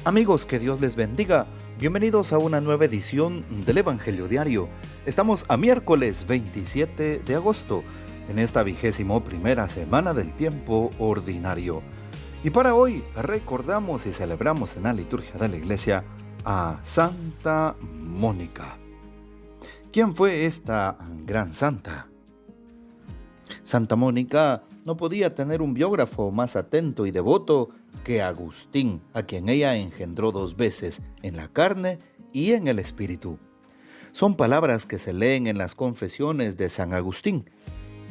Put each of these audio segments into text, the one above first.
Amigos, que Dios les bendiga. Bienvenidos a una nueva edición del Evangelio Diario. Estamos a miércoles 27 de agosto, en esta 21ª semana del tiempo ordinario. Y para hoy recordamos y celebramos en la liturgia de la iglesia a Santa Mónica. ¿Quién fue esta gran santa? Santa Mónica no podía tener un biógrafo más atento y devoto que Agustín, a quien ella engendró 2 veces, en la carne y en el espíritu. Son palabras que se leen en las confesiones de San Agustín.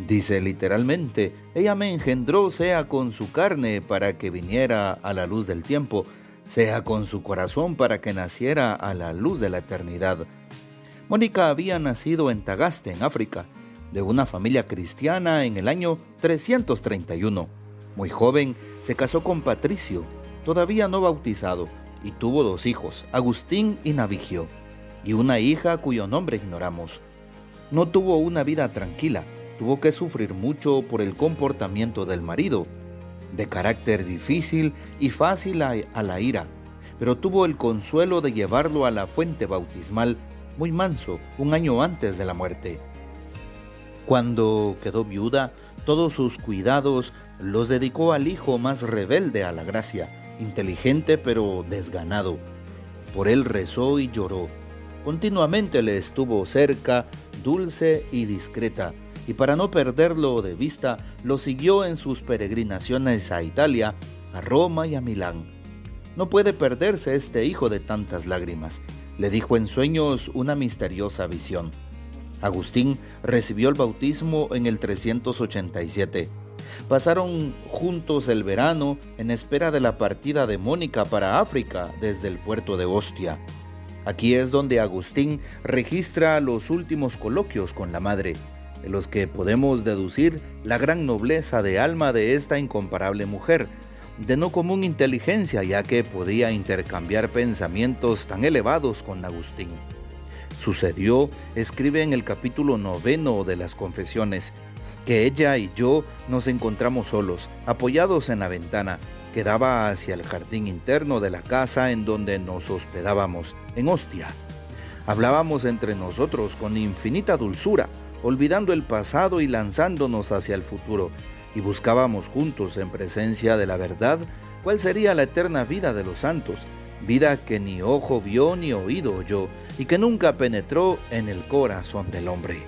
Dice literalmente: ella me engendró sea con su carne para que viniera a la luz del tiempo, sea con su corazón para que naciera a la luz de la eternidad. Mónica había nacido en Tagaste, en África, de una familia cristiana en el año 331. Muy joven, se casó con Patricio, todavía no bautizado, y tuvo 2 hijos, Agustín y Navigio, y una hija cuyo nombre ignoramos. No tuvo una vida tranquila, tuvo que sufrir mucho por el comportamiento del marido, de carácter difícil y fácil a la ira, pero tuvo el consuelo de llevarlo a la fuente bautismal, muy manso, un año antes de la muerte. Cuando quedó viuda, todos sus cuidados los dedicó al hijo más rebelde a la gracia, inteligente pero desganado. Por él rezó y lloró. Continuamente le estuvo cerca, dulce y discreta, y para no perderlo de vista, lo siguió en sus peregrinaciones a Italia, a Roma y a Milán. No puede perderse este hijo de tantas lágrimas, le dijo en sueños una misteriosa visión. Agustín recibió el bautismo en el 387. Pasaron juntos el verano en espera de la partida de Mónica para África desde el puerto de Ostia. Aquí es donde Agustín registra los últimos coloquios con la madre, de los que podemos deducir la gran nobleza de alma de esta incomparable mujer, de no común inteligencia, ya que podía intercambiar pensamientos tan elevados con Agustín. Sucedió, escribe en el capítulo 9 de las Confesiones, que ella y yo nos encontramos solos, apoyados en la ventana que daba hacia el jardín interno de la casa en donde nos hospedábamos, en Ostia. Hablábamos entre nosotros con infinita dulzura, olvidando el pasado y lanzándonos hacia el futuro, y buscábamos juntos, en presencia de la verdad, cuál sería la eterna vida de los santos, vida que ni ojo vio ni oído oyó, y que nunca penetró en el corazón del hombre.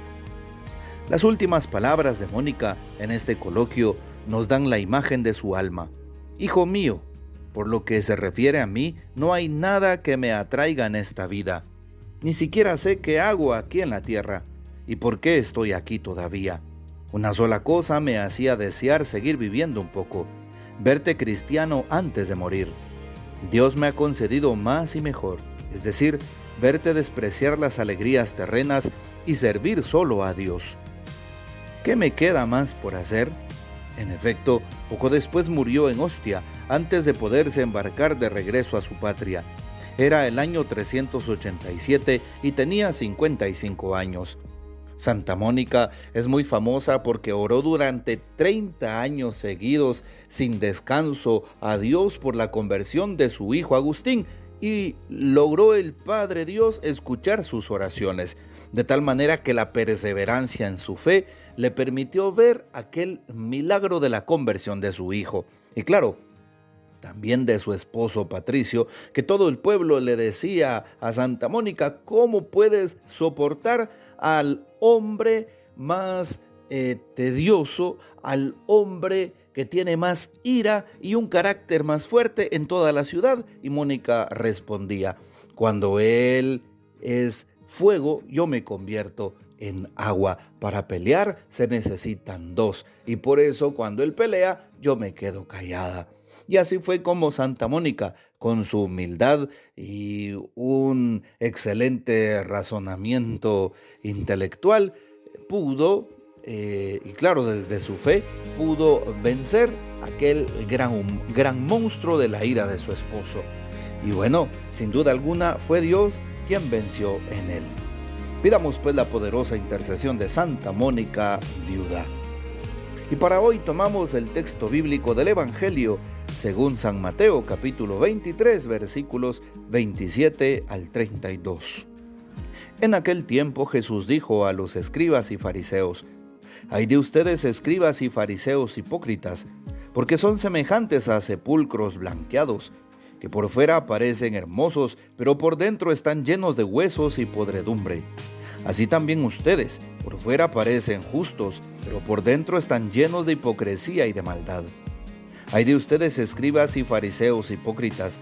Las últimas palabras de Mónica en este coloquio nos dan la imagen de su alma. Hijo mío, por lo que se refiere a mí, no hay nada que me atraiga en esta vida. Ni siquiera sé qué hago aquí en la tierra, y por qué estoy aquí todavía. Una sola cosa me hacía desear seguir viviendo un poco: verte cristiano antes de morir. Dios me ha concedido más y mejor, es decir, verte despreciar las alegrías terrenas y servir solo a Dios. ¿Qué me queda más por hacer? En efecto, poco después murió en Ostia, antes de poderse embarcar de regreso a su patria. Era el año 387 y tenía 55 años. Santa Mónica es muy famosa porque oró durante 30 años seguidos, sin descanso, a Dios por la conversión de su hijo Agustín, y logró el Padre Dios escuchar sus oraciones, de tal manera que la perseverancia en su fe le permitió ver aquel milagro de la conversión de su hijo. Y claro, también de su esposo Patricio, que todo el pueblo le decía a Santa Mónica: ¿cómo puedes soportar al hombre más tedioso, al hombre que tiene más ira y un carácter más fuerte en toda la ciudad? Y Mónica respondía: cuando él es fuego, yo me convierto en agua. Para pelear se necesitan 2, y por eso cuando él pelea, yo me quedo callada. Y así fue como Santa Mónica, con su humildad y un excelente razonamiento intelectual, pudo, y claro, desde su fe, pudo vencer aquel gran monstruo de la ira de su esposo. Y bueno, sin duda alguna fue Dios quien venció en él. Pidamos pues la poderosa intercesión de Santa Mónica, viuda. Y para hoy tomamos el texto bíblico del Evangelio según San Mateo capítulo 23, versículos 27 al 32. En aquel tiempo Jesús dijo a los escribas y fariseos: «Ay de ustedes, escribas y fariseos hipócritas, porque son semejantes a sepulcros blanqueados, que por fuera parecen hermosos, pero por dentro están llenos de huesos y podredumbre. Así también ustedes, por fuera parecen justos, pero por dentro están llenos de hipocresía y de maldad. Ay de ustedes, escribas y fariseos hipócritas,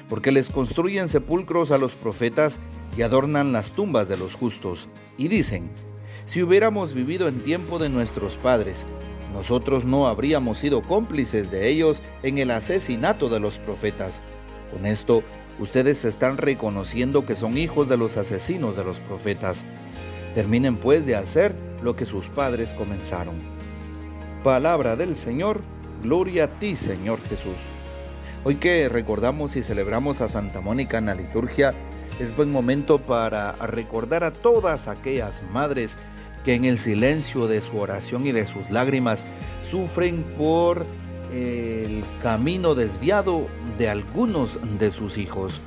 porque les construyen sepulcros a los profetas y adornan las tumbas de los justos, y dicen: si hubiéramos vivido en tiempo de nuestros padres, nosotros no habríamos sido cómplices de ellos en el asesinato de los profetas. Con esto, ustedes están reconociendo que son hijos de los asesinos de los profetas. Terminen pues de hacer lo que sus padres comenzaron». Palabra del Señor. Gloria a ti, Señor Jesús. Hoy que recordamos y celebramos a Santa Mónica en la liturgia, es buen momento para recordar a todas aquellas madres que en el silencio de su oración y de sus lágrimas sufren por el camino desviado de algunos de sus hijos,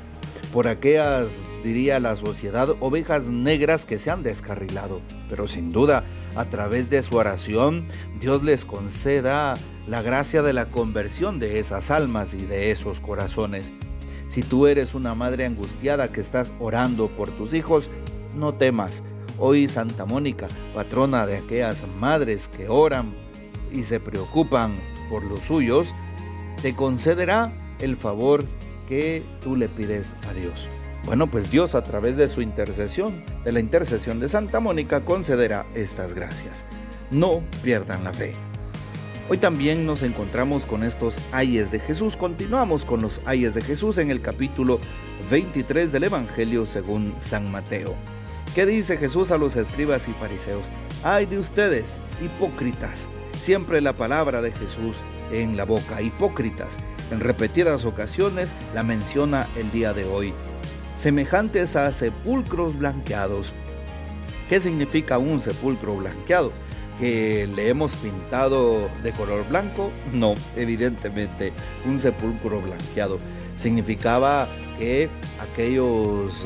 por aquellas, diría la sociedad, ovejas negras que se han descarrilado. Pero sin duda, a través de su oración, Dios les conceda la gracia de la conversión de esas almas y de esos corazones. Si tú eres una madre angustiada que estás orando por tus hijos, no temas. Hoy Santa Mónica, patrona de aquellas madres que oran y se preocupan por los suyos, te concederá el favor que tú le pides a Dios. Bueno, pues Dios, a través de su intercesión, de la intercesión de Santa Mónica, concederá estas gracias. No pierdan la fe. Hoy también nos encontramos con estos ayes de Jesús. Continuamos con los ayes de Jesús en el capítulo 23 del Evangelio según San Mateo. ¿Qué dice Jesús a los escribas y fariseos? Ay de ustedes, hipócritas. Siempre la palabra de Jesús en la boca. Hipócritas. En repetidas ocasiones la menciona el día de hoy. Semejantes a sepulcros blanqueados. ¿Qué significa un sepulcro blanqueado? ¿Que le hemos pintado de color blanco? No, evidentemente, un sepulcro blanqueado significaba que aquellos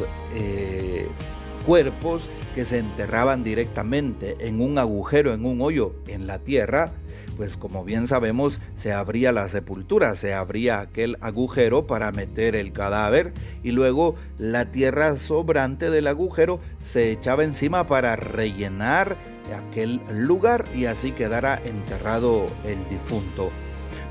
cuerpos que se enterraban directamente en un agujero, en un hoyo en la tierra, pues como bien sabemos, se abría la sepultura, se abría aquel agujero para meter el cadáver y luego la tierra sobrante del agujero se echaba encima para rellenar aquel lugar y así quedara enterrado el difunto.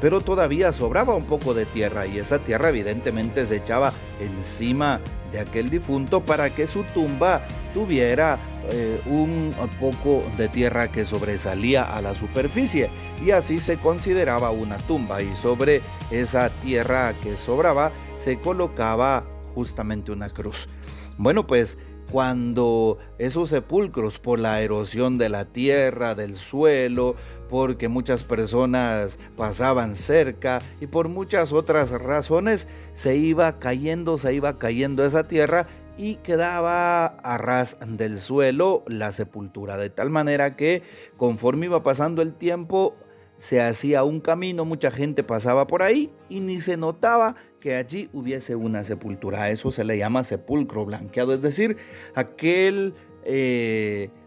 Pero todavía sobraba un poco de tierra y esa tierra evidentemente se echaba encima de aquel difunto para que su tumba tuviera un poco de tierra que sobresalía a la superficie y así se consideraba una tumba, y sobre esa tierra que sobraba se colocaba justamente una cruz. Bueno, pues cuando esos sepulcros, por la erosión de la tierra, del suelo, porque muchas personas pasaban cerca y por muchas otras razones, se iba cayendo esa tierra y quedaba a ras del suelo la sepultura, de tal manera que conforme iba pasando el tiempo se hacía un camino, mucha gente pasaba por ahí y ni se notaba que allí hubiese una sepultura. A eso se le llama sepulcro blanqueado, es decir,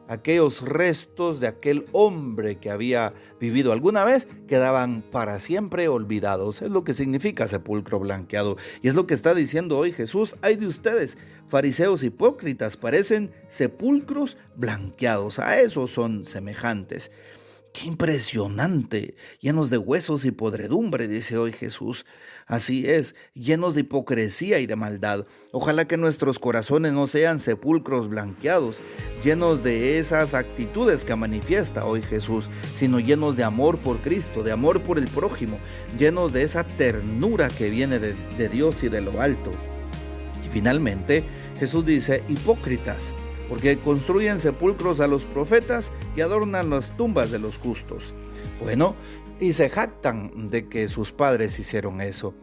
aquellos restos de aquel hombre que había vivido alguna vez quedaban para siempre olvidados. Es lo que significa sepulcro blanqueado. Y es lo que está diciendo hoy Jesús. Ay de ustedes, fariseos hipócritas, parecen sepulcros blanqueados. A esos son semejantes. ¡Qué impresionante! Llenos de huesos y podredumbre, dice hoy Jesús. Así es, llenos de hipocresía y de maldad. Ojalá que nuestros corazones no sean sepulcros blanqueados, llenos de esas actitudes que manifiesta hoy Jesús, sino llenos de amor por Cristo, de amor por el prójimo, llenos de esa ternura que viene de Dios y de lo alto. Y finalmente, Jesús dice, hipócritas, porque construyen sepulcros a los profetas y adornan las tumbas de los justos. Bueno, y se jactan de que sus padres hicieron eso.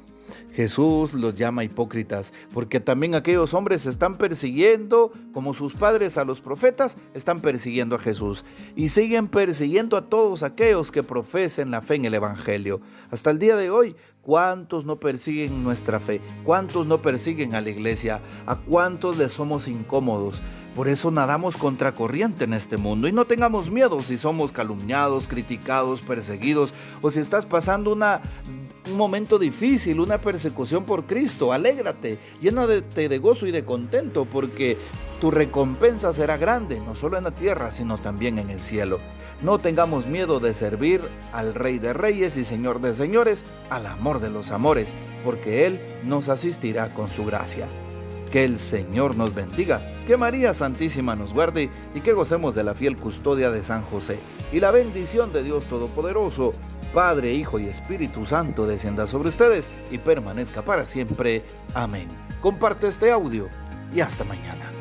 Jesús los llama hipócritas porque también aquellos hombres están persiguiendo, como sus padres a los profetas, están persiguiendo a Jesús y siguen persiguiendo a todos aquellos que profesen la fe en el Evangelio. Hasta el día de hoy, ¿Cuántos no persiguen nuestra fe? ¿Cuántos no persiguen a la iglesia? ¿A cuántos les somos incómodos? Por eso nadamos contracorriente en este mundo y no tengamos miedo si somos calumniados, criticados, perseguidos o si estás pasando un momento difícil, una persecución por Cristo. Alégrate, llénate de gozo y de contento porque tu recompensa será grande, no solo en la tierra, sino también en el cielo. No tengamos miedo de servir al Rey de Reyes y Señor de Señores, al amor de los amores, porque Él nos asistirá con su gracia. Que el Señor nos bendiga, que María Santísima nos guarde y que gocemos de la fiel custodia de San José. Y la bendición de Dios Todopoderoso, Padre, Hijo y Espíritu Santo, descienda sobre ustedes y permanezca para siempre. Amén. Comparte este audio y hasta mañana.